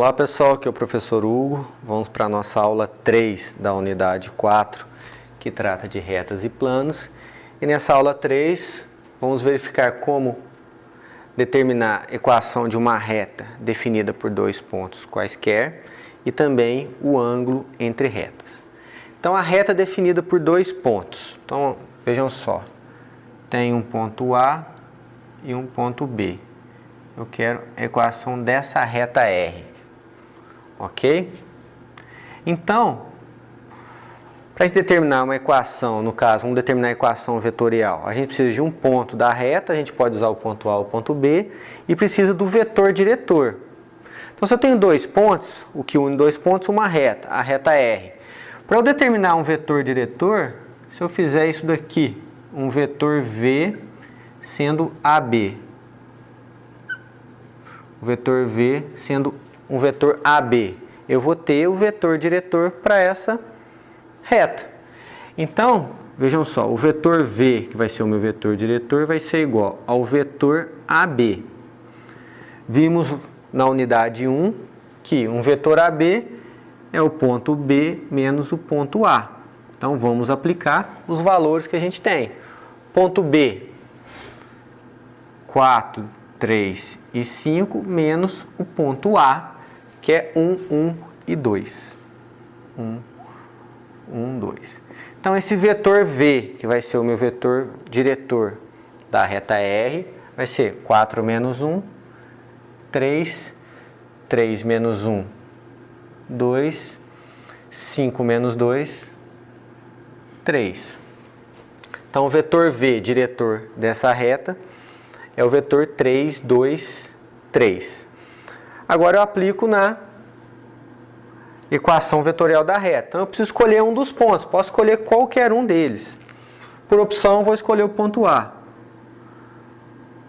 Olá pessoal, aqui é o professor Hugo. Vamos para a nossa aula 3 da unidade 4, que trata de retas e planos. E nessa aula 3, vamos verificar como determinar a equação de uma reta definida por dois pontos quaisquer e também o ângulo entre retas. Então a reta é definida por dois pontos. Então vejam só, tem um ponto A e um ponto B. Eu quero a equação dessa reta R. Ok? Então, para a gente determinar uma equação, no caso, vamos determinar a equação vetorial, a gente precisa de um ponto da reta, a gente pode usar o ponto A ou o ponto B, e precisa do vetor diretor. Então, se eu tenho dois pontos, o que une dois pontos, uma reta, a reta R. Para eu determinar um vetor diretor, se eu fizer isso daqui, um vetor V sendo AB, o vetor V sendo um vetor AB, eu vou ter o vetor diretor para essa reta. Então, vejam só, o vetor V, que vai ser o meu vetor diretor, vai ser igual ao vetor AB. Vimos na unidade 1 que um vetor AB é o ponto B menos o ponto A. Então, vamos aplicar os valores que a gente tem. Ponto B, 4, 3 e 5, menos o ponto A, que é 1, 1 e 2. 1, 1, 2. Então, esse vetor V, que vai ser o meu vetor diretor da reta R, vai ser 4 menos 1, 3, 3 menos 1, 2, 5 menos 2, 3. Então, o vetor V, diretor dessa reta, é o vetor 3, 2, 3. Agora eu aplico na equação vetorial da reta. Então eu preciso escolher um dos pontos. Posso escolher qualquer um deles. Por opção, eu vou escolher o ponto A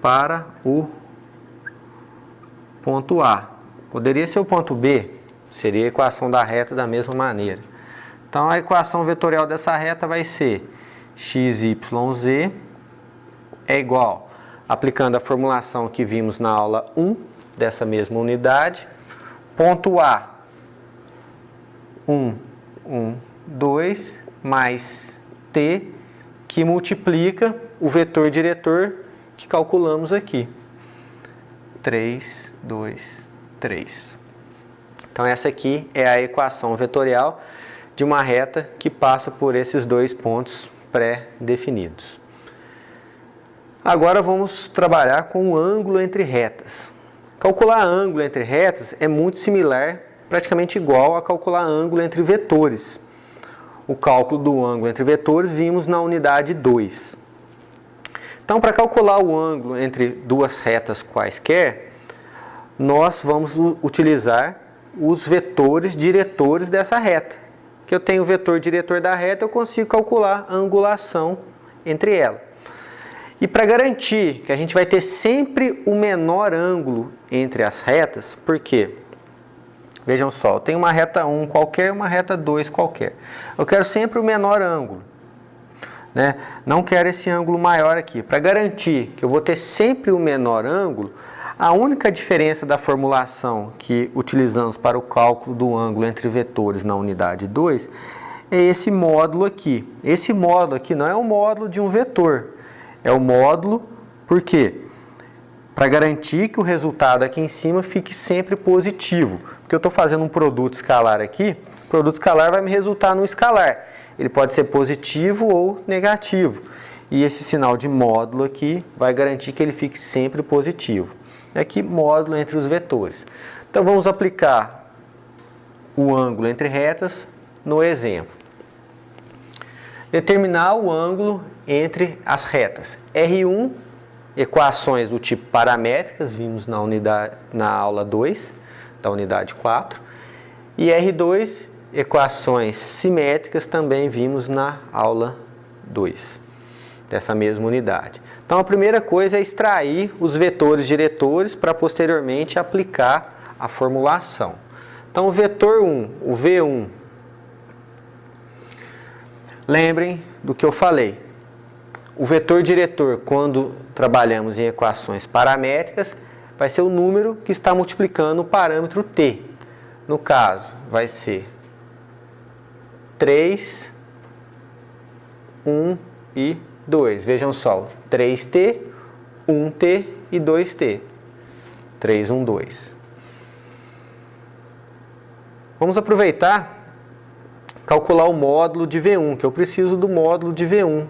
para o ponto A. Poderia ser o ponto B. Seria a equação da reta da mesma maneira. Então a equação vetorial dessa reta vai ser x, y, z é igual, aplicando a formulação que vimos na aula 1 dessa mesma unidade, ponto A, 1, 1, 2, mais t, que multiplica o vetor diretor que calculamos aqui. 3, 2, 3. Então essa aqui é a equação vetorial de uma reta que passa por esses dois pontos pré-definidos. Agora vamos trabalhar com o ângulo entre retas. Calcular ângulo entre retas é muito similar, praticamente igual a calcular ângulo entre vetores. O cálculo do ângulo entre vetores vimos na unidade 2. Então, para calcular o ângulo entre duas retas quaisquer, nós vamos utilizar os vetores diretores dessa reta. Que eu tenho o vetor diretor da reta, eu consigo calcular a angulação entre elas. E para garantir que a gente vai ter sempre o menor ângulo entre as retas, por quê? Vejam só, eu tenho uma reta 1 qualquer e uma reta 2 qualquer. Eu quero sempre o menor ângulo, né? Não quero esse ângulo maior aqui. Para garantir que eu vou ter sempre o menor ângulo, a única diferença da formulação que utilizamos para o cálculo do ângulo entre vetores na unidade 2 é esse módulo aqui. Esse módulo aqui não é o módulo de um vetor. É o módulo, por quê? Para garantir que o resultado aqui em cima fique sempre positivo. Porque eu estou fazendo um produto escalar aqui, o produto escalar vai me resultar no escalar. Ele pode ser positivo ou negativo. E esse sinal de módulo aqui vai garantir que ele fique sempre positivo. E aqui, módulo entre os vetores. Então, vamos aplicar o ângulo entre retas no exemplo. Determinar o ângulo entre as retas. R1, equações do tipo paramétricas, vimos na aula 2, da unidade 4. E R2, equações simétricas, também vimos na aula 2, dessa mesma unidade. Então, a primeira coisa é extrair os vetores diretores para posteriormente aplicar a formulação. Então, o vetor 1, o V1, lembrem do que eu falei. O vetor diretor, quando trabalhamos em equações paramétricas, vai ser o número que está multiplicando o parâmetro t. No caso, vai ser 3, 1 e 2. Vejam só, 3t, 1t e 2t. 3, 1, 2. Vamos aproveitar calcular o módulo de V1, que eu preciso do módulo de V1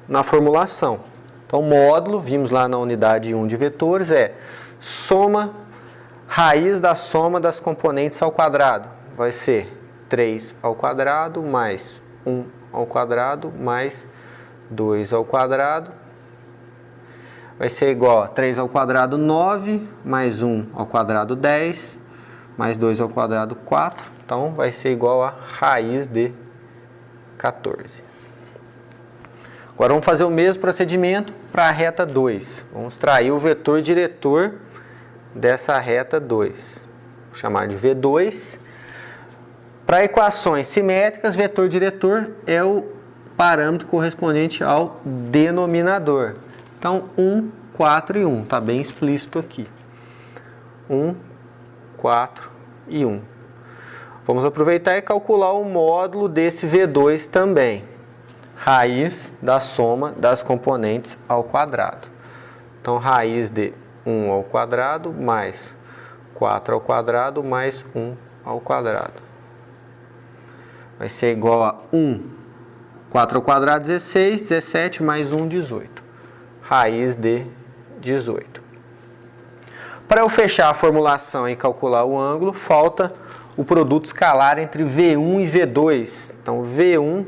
na formulação. Então, módulo, vimos lá na unidade 1 de vetores, é soma, raiz da soma das componentes ao quadrado. Vai ser 3 ao quadrado mais 1 ao quadrado mais 2 ao quadrado. Vai ser igual a 3 ao quadrado 9, mais 1 ao quadrado 10, mais 2 ao quadrado 4. Então, vai ser igual a raiz de 14. Agora, vamos fazer o mesmo procedimento para a reta 2. Vamos extrair o vetor diretor dessa reta 2. Vou chamar de V2. Para equações simétricas, vetor diretor é o parâmetro correspondente ao denominador. Então, 1, 4 e 1. Está bem explícito aqui. 1, 4 e 1. Vamos aproveitar e calcular o módulo desse V2 também. Raiz da soma das componentes ao quadrado. Então, raiz de 1 ao quadrado mais 4 ao quadrado mais 1 ao quadrado. Vai ser igual a 1. 4 ao quadrado, 16. 17 mais 1, 18. Raiz de 18. Para eu fechar a formulação e calcular o ângulo, falta o produto escalar entre V1 e V2. Então, V1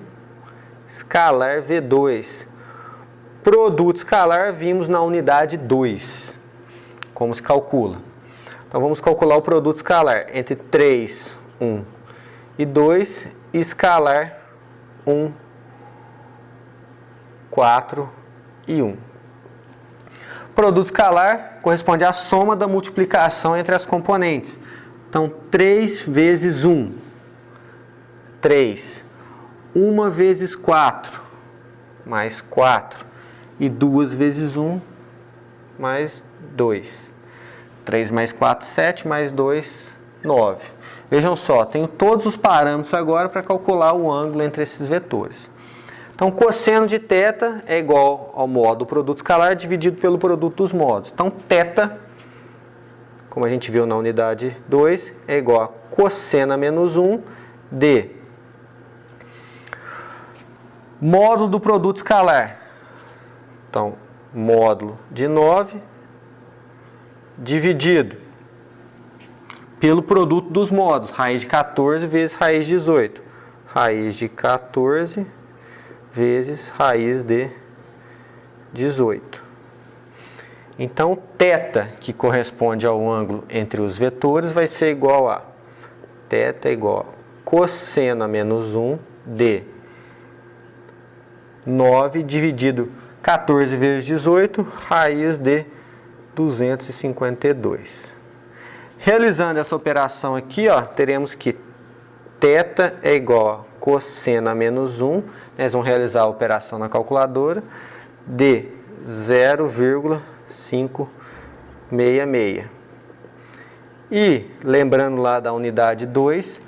escalar V2. Produto escalar vimos na unidade 2. Como se calcula? Então, vamos calcular o produto escalar entre 3, 1 e 2 e escalar 1, 4 e 1. Produto escalar corresponde à soma da multiplicação entre as componentes. Então, 3 vezes 1, 3. 1 vezes 4, mais 4. E 2 vezes 1, mais 2. 3 mais 4, 7, mais 2, 9. Vejam só, tenho todos os parâmetros agora para calcular o ângulo entre esses vetores. Então, cosseno de θ é igual ao módulo do produto escalar dividido pelo produto dos módulos. Então, θ, como a gente viu na unidade 2, é igual a cosseno menos 1 de módulo do produto escalar. Então, módulo de 9 dividido pelo produto dos módulos, raiz de 14 vezes raiz de 18. Raiz de 14 vezes raiz de 18. Então, θ, que corresponde ao ângulo entre os vetores, vai ser igual a θ é igual a cosseno menos 1 de 9 dividido 14 vezes 18, raiz de 252. Realizando essa operação aqui, ó, teremos que θ é igual a cosseno menos 1, nós vamos realizar a operação na calculadora, de 0,566. E, lembrando lá da unidade 2,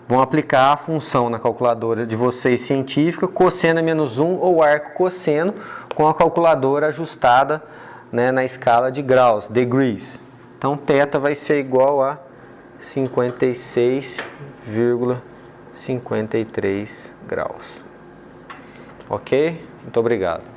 vão aplicar a função na calculadora de vocês científica, cosseno menos 1 ou arco cosseno, com a calculadora ajustada, né, na escala de graus, degrees. Então, θ vai ser igual a 56,53 graus. Ok? Muito obrigado.